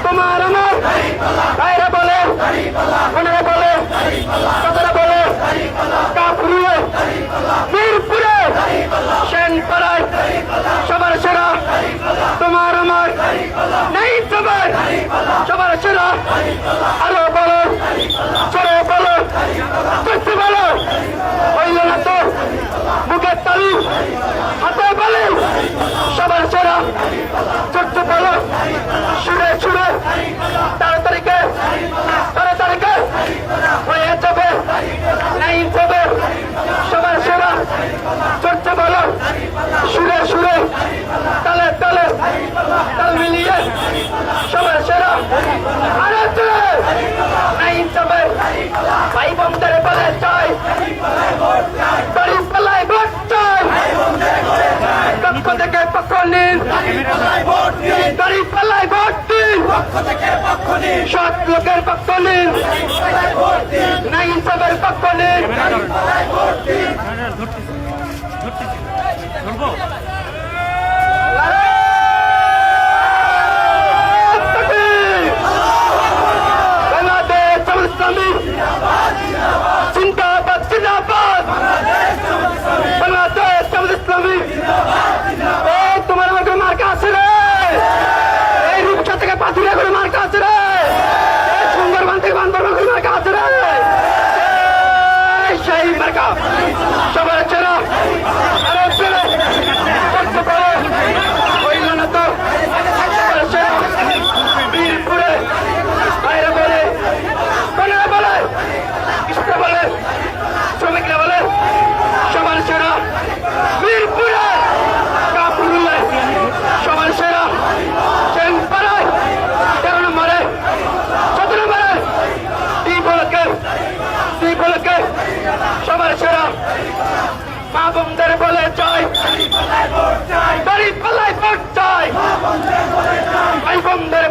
তোমার আমার ভাইরা বলে ওনারা বলে কথাটা বলে কাপুরে মিরপুরে সেনপাড়ায় সবার সেরা তোমার আমার নেই সবার সবার সেরা আরো বলো চলে বলো করতে বলো হইল না তো মুখের তালি হাতে বলে সবার সেরা ছোট্ট বলো সুরে সুরে তাড়াতাড়িকে হয়ে যাবে নাই যাবে সবার সেরা ছোট্ট বলো সুরে সুরে তালে তালে তাল মিলিয়ে সবার সেরা আরে তুলে নাই যাবে ভাই বোনদের বলে চাই বাড়ি পালায় ভোট চাই পক্ষ থেকে পক্ষ নিন বাড়ি পালায় ভোট দিন সৎ লোকের পক্ষ নিন নাই সবের পক্ষ নিন বাংলাদেশ ইসলামী জিন্দাবাদ জিন্দাবাদ বাংলাদেশ ইসলামী তোমার আমার কোনো মার্কা আছে রে এই রূপসা থেকে পাথুরিয়া করে মার্কা আছে রে সুন্দরবন থেকে বান্দরবান করে মার্কা আছে রে সেই মার্কা সবার চেনা আরে চেনা করতে পারে হইল না তো সবার চেনা বীরপুরে বাইরে বলে কোনরা বলে কৃষ্ণ বলে শ্রমিকরা বলে সবার সেরা বীরপুরে কাপুরুলে সবার সেরা সেনপাড়ায় 13 নম্বরে 17 নম্বরে দুই বলকে সবার সেরা মা বোনদের বলে চাই বাড়ি পালায় ভোট চাই ভাই বোনদের